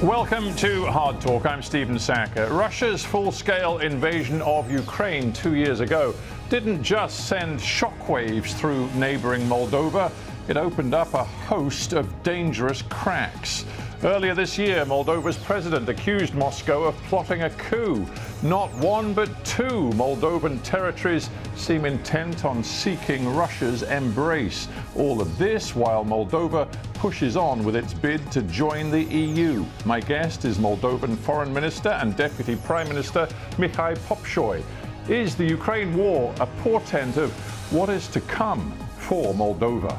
Welcome to Hard Talk. I'm Stephen Sacker. Russia's full-scale invasion of Ukraine 2 years ago didn't just send shockwaves through neighboring Moldova. It opened up a host of dangerous cracks. Earlier this year, Moldova's president accused Moscow of plotting a coup. Not one, but two Moldovan territories seem intent on seeking Russia's embrace. All of this while Moldova pushes on with its bid to join the EU. My guest is Moldovan Foreign Minister and Deputy Prime Minister Mihai Popsoi. Is the Ukraine war a portent of what is to come for Moldova?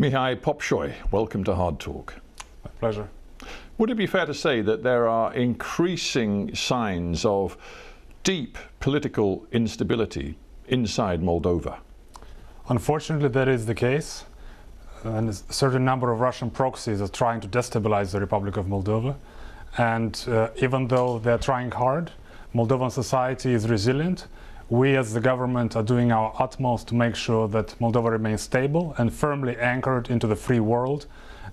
Mihai Popsoi, welcome to Hard Talk. My pleasure. Would it be fair to say that there are increasing signs of deep political instability inside Moldova? Unfortunately, that is the case. And a certain number of Russian proxies are trying to destabilize the Republic of Moldova. And even though they're trying hard, Moldovan society is resilient. We as the government are doing our utmost to make sure that Moldova remains stable and firmly anchored into the free world.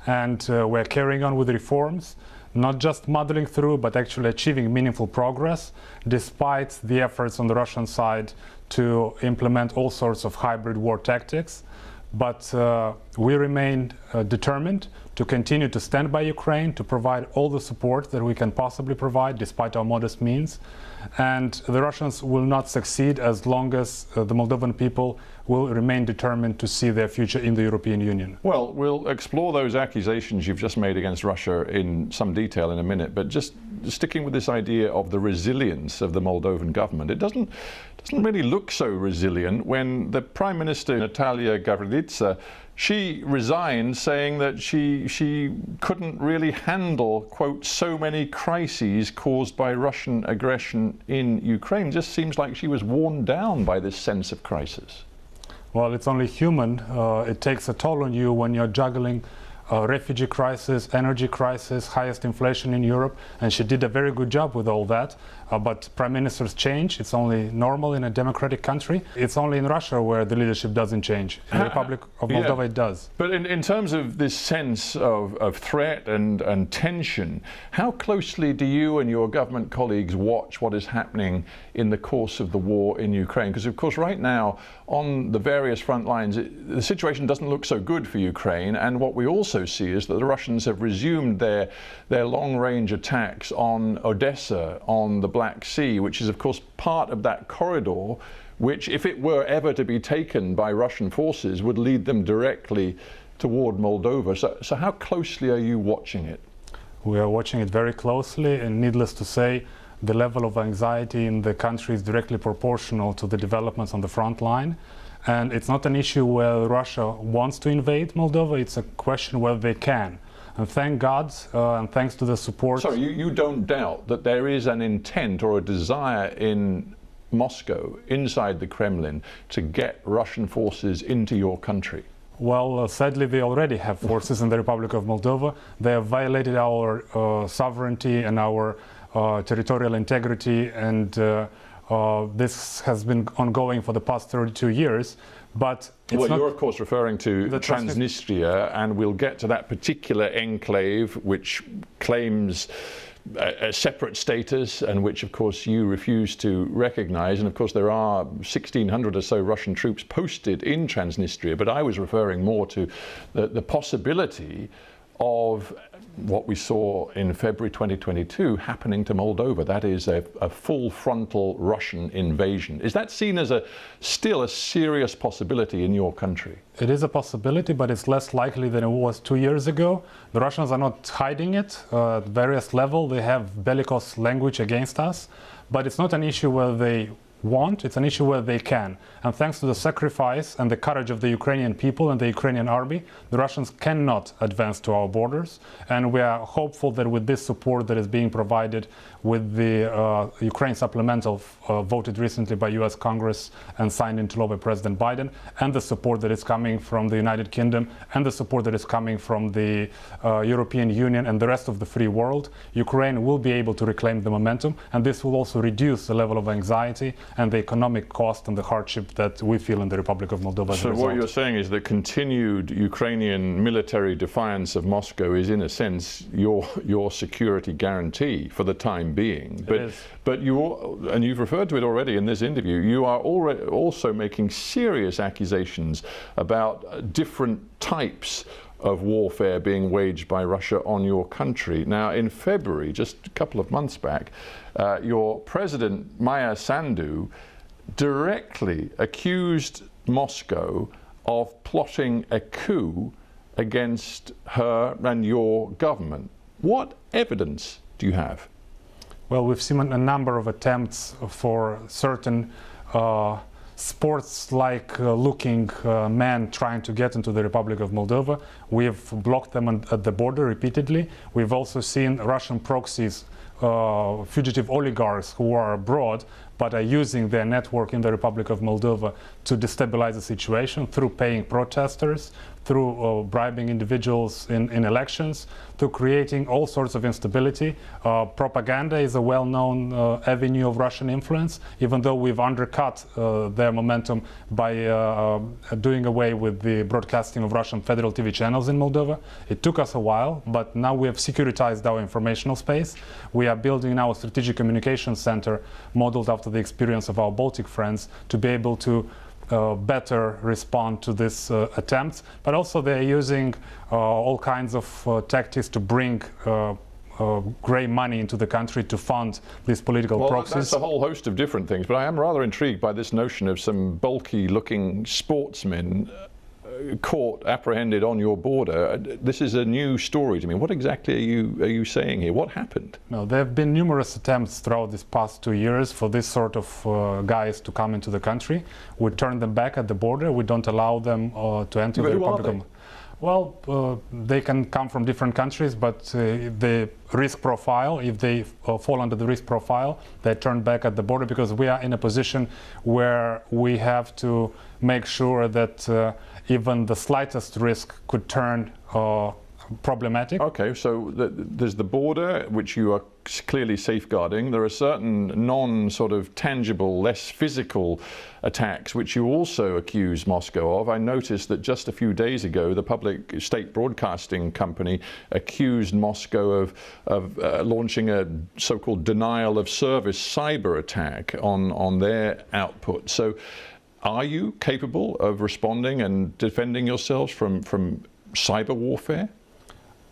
And we're carrying on with reforms, not just muddling through, but actually achieving meaningful progress, despite the efforts on the Russian side to implement all sorts of hybrid war tactics. But we remain determined to continue to stand by Ukraine, to provide all the support that we can possibly provide, despite our modest means. And the Russians will not succeed as long as the Moldovan people will remain determined to see their future in the European Union. Well, we'll explore those accusations you've just made against Russia in some detail in a minute, but just sticking with this idea of the resilience of the Moldovan government, it doesn't really look so resilient when the Prime Minister, Natalia Gavrilitsa, she resigned saying that she couldn't really handle, quote, so many crises caused by Russian aggression in Ukraine. It just seems like she was worn down by this sense of crisis. Well, it's only human. It takes a toll on you when you're juggling refugee crisis, energy crisis, highest inflation in Europe, and she did a very good job with all that. But prime ministers change. It's only normal in a democratic country. It's only in Russia where the leadership doesn't change. In the Republic of Moldova, it does. But in terms of this sense of threat and tension, how closely do you and your government colleagues watch what is happening in the course of the war in Ukraine? Because, of course, right now, on the various front lines, the situation doesn't look so good for Ukraine. And what we also see is that the Russians have resumed their long-range attacks on Odessa, on the Black Sea, which is, of course, part of that corridor, which, if it were ever to be taken by Russian forces, would lead them directly toward Moldova. So how closely are you watching it? We are watching it very closely, and needless to say, the level of anxiety in the country is directly proportional to the developments on the front line. And it's not an issue where Russia wants to invade Moldova, it's a question whether they can. And thank God, and thanks to the support... So you don't doubt that there is an intent or a desire in Moscow, inside the Kremlin, to get Russian forces into your country? Well, sadly, they already have forces in the Republic of Moldova. They have violated our sovereignty and our territorial integrity, and this has been ongoing for the past 32 years. But well, you're of course referring to Transnistria, and we'll get to that particular enclave which claims a separate status and which of course you refuse to recognize. And of course there are 1,600 or so Russian troops posted in Transnistria, but I was referring more to the possibility of what we saw in February 2022 happening to Moldova. That is a full frontal Russian invasion. Is that seen as still a serious possibility in your country? It is a possibility, but it's less likely than it was 2 years ago. The Russians are not hiding it. At various levels, they have bellicose language against us. But it's not an issue where they want, it's an issue where they can. And thanks to the sacrifice and the courage of the Ukrainian people and the Ukrainian army, the Russians cannot advance to our borders. And we are hopeful that with this support that is being provided with the Ukraine supplemental voted recently by US Congress and signed into law by President Biden, and the support that is coming from the United Kingdom and the support that is coming from the European Union and the rest of the free world, Ukraine will be able to reclaim the momentum, and this will also reduce the level of anxiety and the economic cost and the hardship that we feel in the Republic of Moldova. So what you're saying is that continued Ukrainian military defiance of Moscow is, in a sense, your security guarantee for the time being. But you've referred to it already in this interview, you are already also making serious accusations about different types of warfare being waged by Russia on your country. Now, in February, just a couple of months back, your president, Mihai directly accused Moscow of plotting a coup against her and your government. What evidence do you have? Well, we've seen a number of attempts for certain sports-like looking men trying to get into the Republic of Moldova. We have blocked them at the border repeatedly. We've also seen Russian proxies, fugitive oligarchs who are abroad but are using their network in the Republic of Moldova to destabilize the situation through paying protesters, through bribing individuals in elections, to creating all sorts of instability. Propaganda is a well-known avenue of Russian influence, even though we've undercut their momentum by doing away with the broadcasting of Russian federal TV channels in Moldova. It took us a while, but now we have securitized our informational space. We are building now a strategic communications center modeled after the experience of our Baltic friends to be able to better respond to this attempts, but also they're using all kinds of tactics to bring grey money into the country to fund these political proxies. That's a whole host of different things, but I am rather intrigued by this notion of some bulky looking sportsmen caught, apprehended on your border. This is a new story to me. What exactly are you saying here? What happened? No, there have been numerous attempts throughout these past 2 years for this sort of guys to come into the country. We turn them back at the border. We don't allow them to enter the Republic. Well, they can come from different countries, but the risk profile, if they fall under the risk profile, they're turned back at the border, because we are in a position where we have to make sure that even the slightest risk could turn problematic. Okay, so there's the border, which you are clearly safeguarding. There are certain non-sort of tangible, less physical attacks, which you also accuse Moscow of. I noticed that just a few days ago, the public state broadcasting company accused Moscow of launching a so-called denial of service cyber attack on their output. So are you capable of responding and defending yourselves from cyber warfare?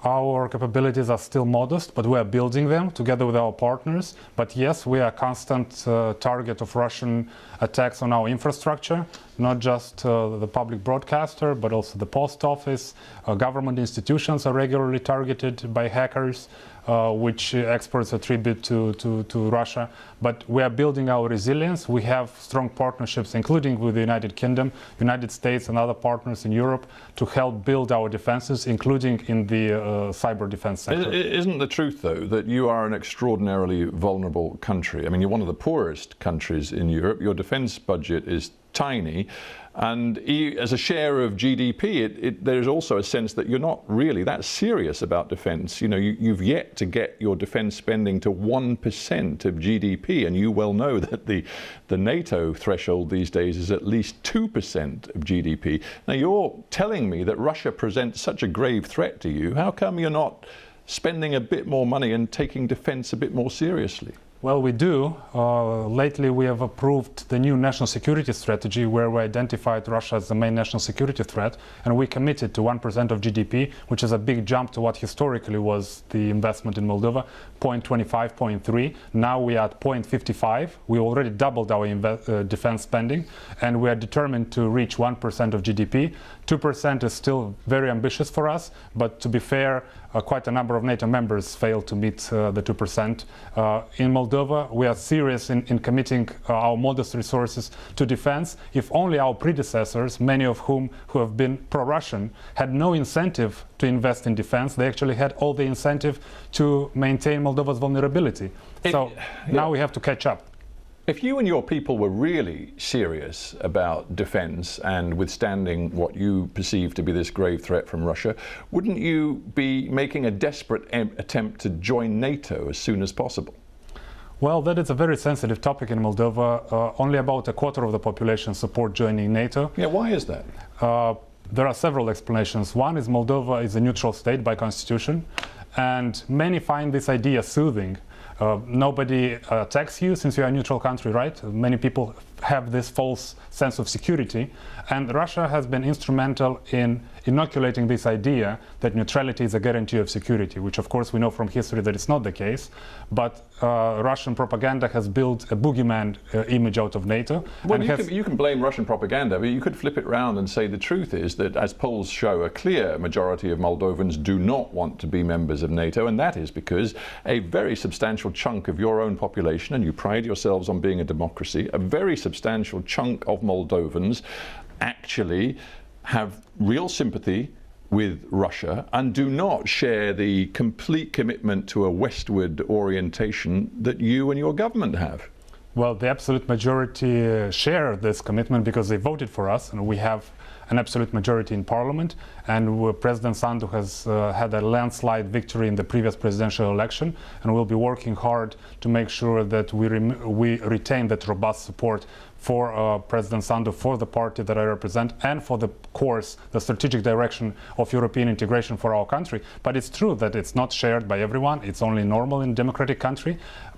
Our capabilities are still modest, but we are building them together with our partners. But yes, we are a constant target of Russian attacks on our infrastructure, not just the public broadcaster, but also the post office. Government institutions are regularly targeted by hackers, which experts attribute to Russia. But we are building our resilience. We have strong partnerships, including with the United Kingdom, United States and other partners in Europe, to help build our defenses, including in the cyber defense sector. Isn't the truth, though, that you are an extraordinarily vulnerable country? I mean, you're one of the poorest countries in Europe. Your defense budget is tiny, and as a share of GDP, there's also a sense that you're not really that serious about defense. You know, you've yet to get your defense spending to 1% of GDP, and you well know that the NATO threshold these days is at least 2% of GDP. Now, you're telling me that Russia presents such a grave threat to you. How come you're not spending a bit more money and taking defense a bit more seriously? Well, we do. Lately, we have approved the new national security strategy, where we identified Russia as the main national security threat, and we committed to 1% of GDP, which is a big jump to what historically was the investment in Moldova, 0.25, 0.3. Now we are at 0.55. We already doubled our defense spending, and we are determined to reach 1% of GDP. 2% is still very ambitious for us, but to be fair, quite a number of NATO members failed to meet the 2%. In Moldova, Moldova, we are serious in committing our modest resources to defense. If only our predecessors, many of whom who have been pro-Russian, had no incentive to invest in defense, they actually had all the incentive to maintain Moldova's vulnerability. Now we have to catch up. If you and your people were really serious about defense and withstanding what you perceive to be this grave threat from Russia, wouldn't you be making a desperate attempt to join NATO as soon as possible? Well, that is a very sensitive topic in Moldova. Only about a quarter of the population support joining NATO. Yeah, why is that? There are several explanations. One is Moldova is a neutral state by constitution, and many find this idea soothing. Nobody attacks you since you are a neutral country, right? Many people have this false sense of security, and Russia has been instrumental in inoculating this idea that neutrality is a guarantee of security, which of course we know from history that it's not the case. But Russian propaganda has built a boogeyman image out of NATO. Well, you can blame Russian propaganda, but you could flip it around and say the truth is that, as polls show, a clear majority of Moldovans do not want to be members of NATO, and that is because a very substantial chunk of your own population, and you pride yourselves on being a democracy, a very substantial chunk of Moldovans actually have real sympathy with Russia and do not share the complete commitment to a westward orientation that you and your government have. Well, the absolute majority share this commitment because they voted for us, and we have an absolute majority in parliament, and President Sandu has had a landslide victory in the previous presidential election, and we'll be working hard to make sure that we retain that robust support for President Sandu, for the party that I represent, and for the course, the strategic direction of European integration for our country. But it's true that it's not shared by everyone. It's only normal in a democratic country.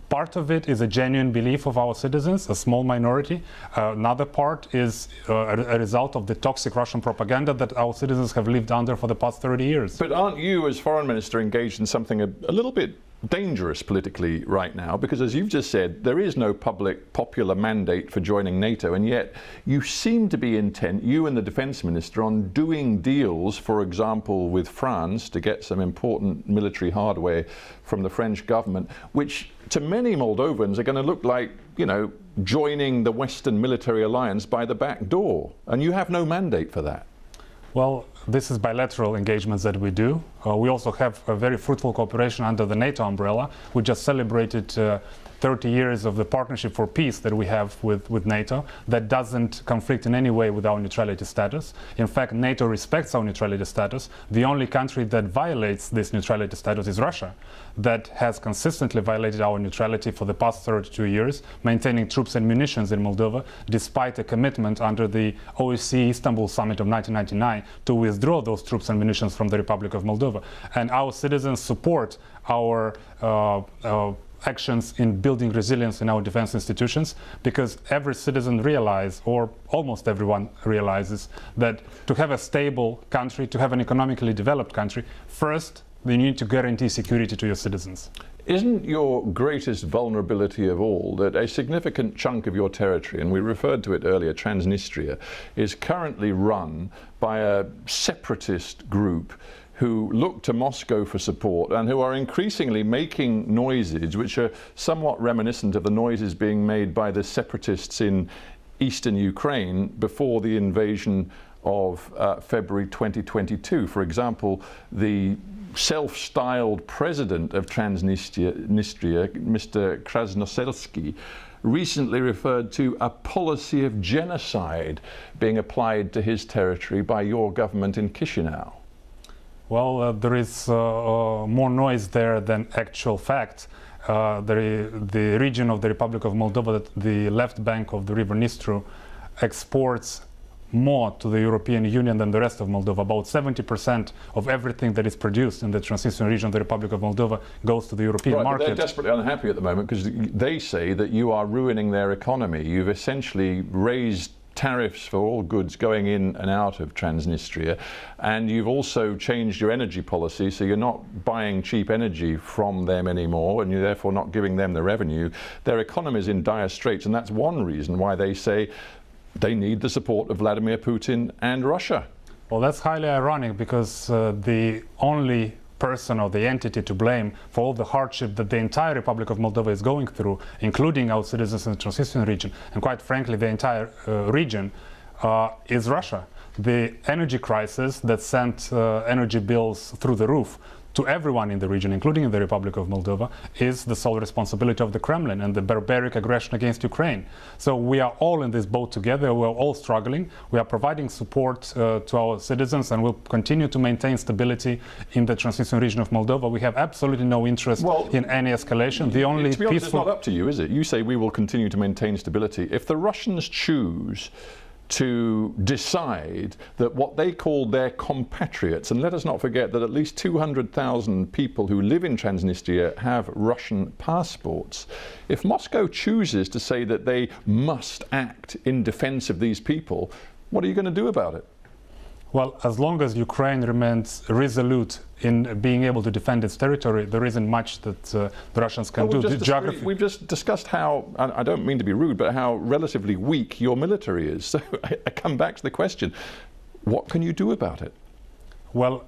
Part of it is a genuine belief of our citizens, a small minority. Another part is a result of the toxic Russian propaganda that our citizens have lived under for the past 30 years. But aren't you, as foreign minister, engaged in something a little bit dangerous politically right now? Because as you've just said, there is no popular mandate for joining NATO, and yet you seem to be intent, you and the defense minister, on doing deals, for example, with France to get some important military hardware from the French government, which to many Moldovans are going to look like, you know, joining the Western military alliance by the back door, and you have no mandate for that. Well, this is bilateral engagements that we do. We also have a very fruitful cooperation under the NATO umbrella. We just celebrated 30 years of the partnership for peace that we have with NATO that doesn't conflict in any way with our neutrality status. In fact, NATO respects our neutrality status. The only country that violates this neutrality status is Russia, that has consistently violated our neutrality for the past 32 years, maintaining troops and munitions in Moldova, despite a commitment under the OSCE Istanbul Summit of 1999 to withdraw those troops and munitions from the Republic of Moldova. And our citizens support our actions in building resilience in our defense institutions, because every citizen realizes, or almost everyone realizes, that to have a stable country, to have an economically developed country, first you need to guarantee security to your citizens. Isn't your greatest vulnerability of all that a significant chunk of your territory, and we referred to it earlier, Transnistria, is currently run by a separatist group who look to Moscow for support and who are increasingly making noises which are somewhat reminiscent of the noises being made by the separatists in eastern Ukraine before the invasion of February 2022. For example, the self-styled president of Transnistria, Mr. Krasnoselsky, recently referred to a policy of genocide being applied to his territory by your government in Chisinau. Well, there is more noise there than actual fact. The region of the Republic of Moldova, the left bank of the river Nistru, exports more to the European Union than the rest of Moldova. About 70% of everything that is produced in the Transnistrian region of the Republic of Moldova goes to the European market. But they're desperately unhappy at the moment because they say that you are ruining their economy. You've essentially raised tariffs for all goods going in and out of Transnistria, and you've also changed your energy policy, so you're not buying cheap energy from them anymore, and you're therefore not giving them the revenue. Their economy is in dire straits, and that's one reason why they say they need the support of Vladimir Putin and Russia. Well, that's highly ironic, because the only person or the entity to blame for all the hardship that the entire Republic of Moldova is going through, including our citizens in the Transnistrian region, and quite frankly the entire region, is Russia. The energy crisis that sent energy bills through the roof to everyone in the region, including in the Republic of Moldova, is the sole responsibility of the Kremlin and the barbaric aggression against Ukraine. So we are all in this boat together, we are all struggling, we are providing support to our citizens, and will continue to maintain stability in the Transnistrian region of Moldova. We have absolutely no interest in any escalation. The only to be honest, it's not up to you, is it? You say we will continue to maintain stability. If the Russians choose to decide that what they call their compatriots, and let us not forget that at least 200,000 people who live in Transnistria have Russian passports. If Moscow chooses to say that they must act in defense of these people, what are you going to do about it? Well, as long as Ukraine remains resolute in being able to defend its territory, there isn't much that the Russians can do. We've just discussed how, and I don't mean to be rude, but how relatively weak your military is. So I come back to the question, what can you do about it? Well,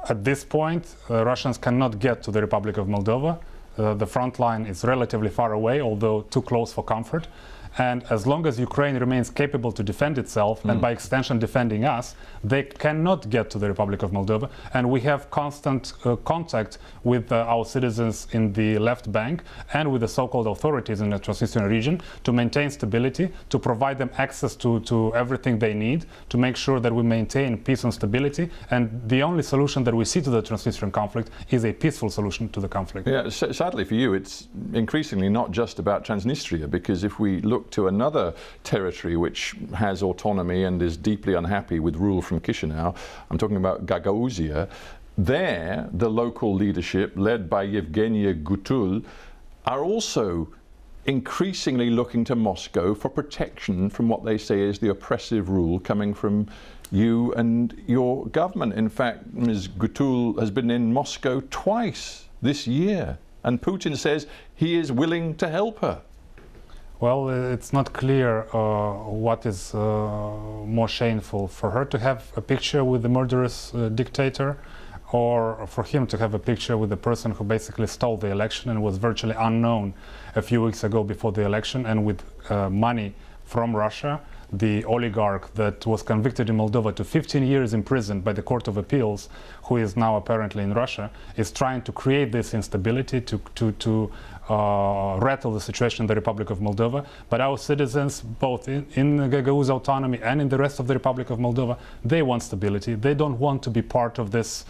at this point, Russians cannot get to the Republic of Moldova. The front line is relatively far away, although too close for comfort. And as long as Ukraine remains capable to defend itself, and by extension defending us, they cannot get to the Republic of Moldova. And we have constant contact with our citizens in the left bank and with the so-called authorities in the Transnistrian region to maintain stability, to provide them access to everything they need, to make sure that we maintain peace and stability. And the only solution that we see to the Transnistrian conflict is a peaceful solution to the conflict. Yeah, sadly for you, it's increasingly not just about Transnistria, because if we look to another territory which has autonomy and is deeply unhappy with rule from Chisinau, I'm talking about Gagauzia, there the local leadership, led by Yevgenia Gutul, are also increasingly looking to Moscow for protection from what they say is the oppressive rule coming from you and your government. In fact, Ms. Gutul has been in Moscow twice this year, and Putin says he is willing to help her. Well, it's not clear what is more shameful, for her to have a picture with the murderous dictator, or for him to have a picture with the person who basically stole the election and was virtually unknown a few weeks ago before the election, and with money from Russia. The oligarch that was convicted in Moldova to 15 years in prison by the Court of Appeals, who is now apparently in Russia, is trying to create this instability to rattle the situation in the Republic of Moldova. But our citizens, both in Gagauz autonomy and in the rest of the Republic of Moldova, they want stability. They don't want to be part of this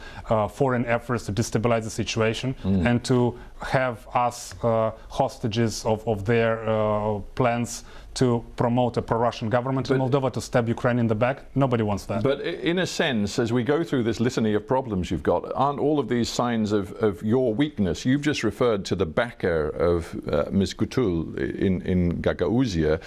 foreign efforts to destabilize the situation and to have us hostages of their plans to promote a pro-Russian government in Moldova, to stab Ukraine in the back. Nobody wants that. But in a sense, as we go through this litany of problems you've got, aren't all of these signs of your weakness? You've just referred to the backer of Ms. Gutul in Gagauzia.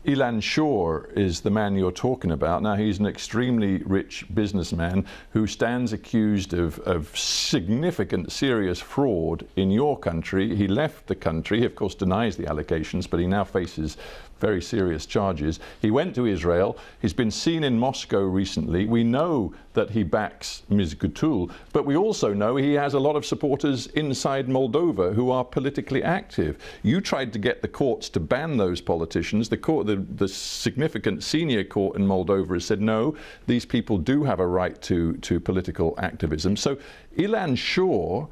Ilan Shor is the man you're talking about. Now, he's an extremely rich businessman who stands accused of significant, serious fraud in your country. He left the country. He, of course, denies the allegations, but he now faces very serious charges. He went to Israel. He's been seen in Moscow recently. We know that he backs Ms. Gutul, but we also know he has a lot of supporters inside Moldova who are politically active. You tried to get the courts to ban those politicians. The significant senior court in Moldova has said, no, these people do have a right to political activism. So Ilan Shor,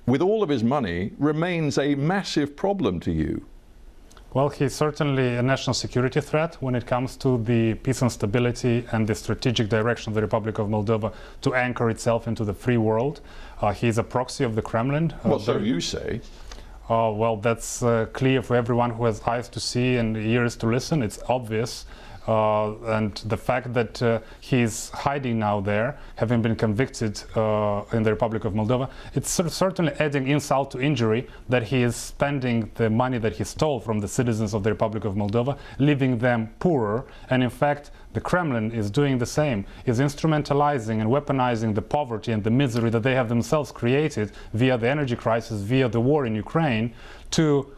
with all of his money, remains a massive problem to you. Well, he's certainly a national security threat when it comes to the peace and stability and the strategic direction of the Republic of Moldova to anchor itself into the free world. He's a proxy of the Kremlin. Well, so you say. Well, that's clear for everyone who has eyes to see and ears to listen. It's obvious. And the fact that he's hiding now there, having been convicted in the Republic of Moldova, it's certainly adding insult to injury that he is spending the money that he stole from the citizens of the Republic of Moldova, leaving them poorer. And in fact, the Kremlin is doing the same, is instrumentalizing and weaponizing the poverty and the misery that they have themselves created via the energy crisis, via the war in Ukraine, to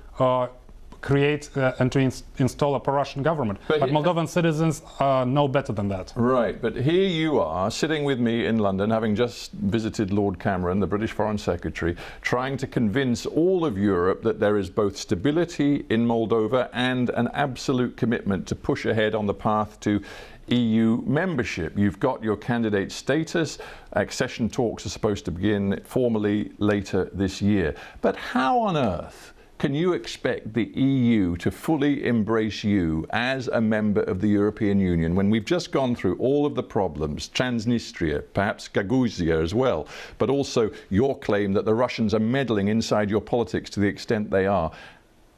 create and to install a pro-Russian government. But Moldovan citizens know better than that. Right, but here you are sitting with me in London, having just visited Lord Cameron, the British Foreign Secretary, trying to convince all of Europe that there is both stability in Moldova and an absolute commitment to push ahead on the path to EU membership. You've got your candidate status. Accession talks are supposed to begin formally later this year. But how on earth can you expect the EU to fully embrace you as a member of the European Union when we've just gone through all of the problems, Transnistria, perhaps Gagauzia as well, but also your claim that the Russians are meddling inside your politics to the extent they are?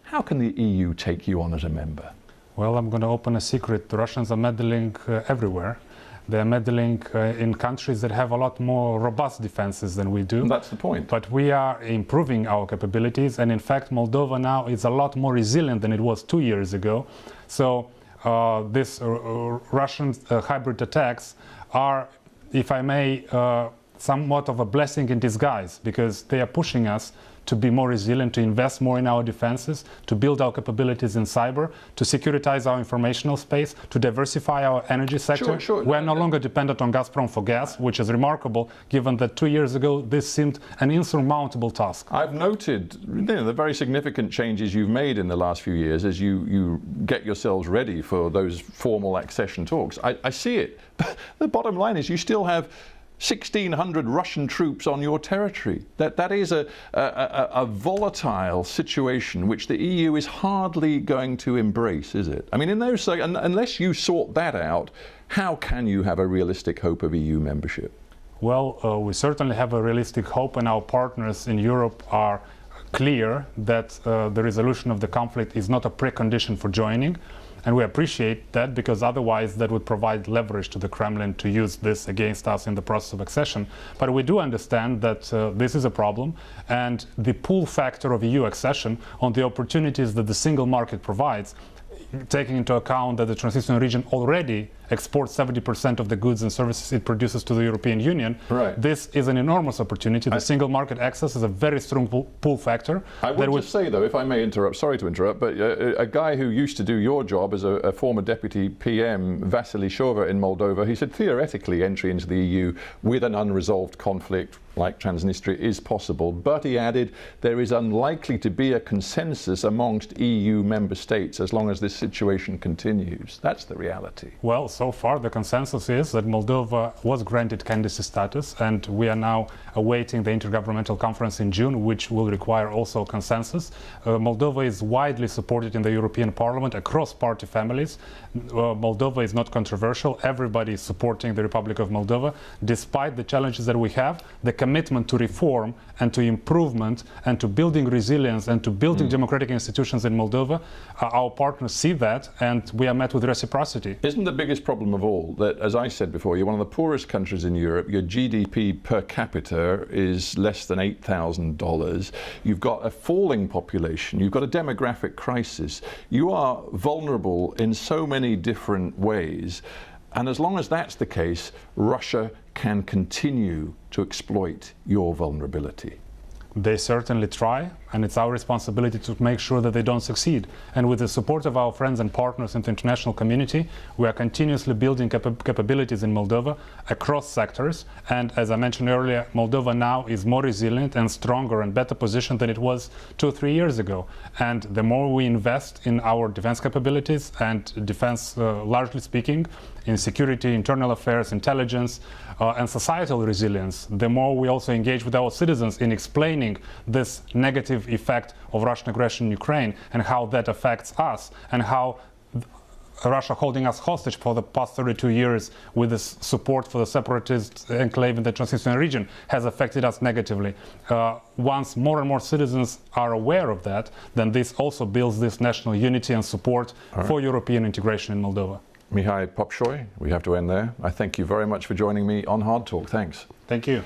How can the EU take you on as a member? Well, I'm going to open a secret. The Russians are meddling everywhere. They're meddling in countries that have a lot more robust defenses than we do. That's the point. But we are improving our capabilities, and in fact Moldova now is a lot more resilient than it was 2 years ago. So these Russian hybrid attacks are, if I may, somewhat of a blessing in disguise, because they are pushing us to be more resilient, to invest more in our defenses, to build our capabilities in cyber, to securitize our informational space, to diversify our energy sector. Sure. We're no longer dependent on Gazprom for gas, which is remarkable, given that 2 years ago this seemed an insurmountable task. I've noted the very significant changes you've made in the last few years as you get yourselves ready for those formal accession talks. I see it. But the bottom line is you still have 1,600 Russian troops on your territory. That is a volatile situation which the EU is hardly going to embrace, is it? I mean, in those, unless you sort that out, how can you have a realistic hope of EU membership? Well, we certainly have a realistic hope, and our partners in Europe are clear that the resolution of the conflict is not a precondition for joining. And we appreciate that, because otherwise that would provide leverage to the Kremlin to use this against us in the process of accession. But we do understand that this is a problem, and the pull factor of EU accession on the opportunities that the single market provides, taking into account that the Transnistrian region already exports 70% of the goods and services it produces to the European Union. Right. This is an enormous opportunity. The single market access is a very strong pull factor. I would just say, though, if I may interrupt, sorry to interrupt, but a guy who used to do your job as a former deputy PM, Vasily Shova in Moldova, he said theoretically entry into the EU with an unresolved conflict like Transnistria is possible, but he added there is unlikely to be a consensus amongst EU member states as long as this situation continues. That's the reality. Well, so far the consensus is that Moldova was granted candidacy status, and we are now awaiting the Intergovernmental Conference in June, which will require also consensus. Moldova is widely supported in the European Parliament across party families. Moldova is not controversial. Everybody is supporting the Republic of Moldova. Despite the challenges that we have, the commitment to reform and to improvement and to building resilience and to building democratic institutions in Moldova, our partners see that, and we are met with reciprocity. Isn't the biggest problem of all that, as I said before, you're one of the poorest countries in Europe, your GDP per capita is less than $8,000, you've got a falling population, you've got a demographic crisis, you are vulnerable in so many different ways, and as long as that's the case, Russia can continue to exploit your vulnerability. They certainly try, and it's our responsibility to make sure that they don't succeed. And with the support of our friends and partners in the international community, we are continuously building capabilities in Moldova across sectors. And as I mentioned earlier, Moldova now is more resilient and stronger and better positioned than it was 2 or 3 years ago. And the more we invest in our defense capabilities and defense, largely speaking, in security, internal affairs, intelligence, and societal resilience, the more we also engage with our citizens in explaining this negative effect of Russian aggression in Ukraine and how that affects us, and how Russia holding us hostage for the past 32 years with this support for the separatist enclave in the Transnistrian region has affected us negatively. Once more and more citizens are aware of that, then this also builds this national unity and support for European integration in Moldova. Mihai, Popsoi, we have to end there. I thank you very much for joining me on Hard Talk. Thanks. Thank you.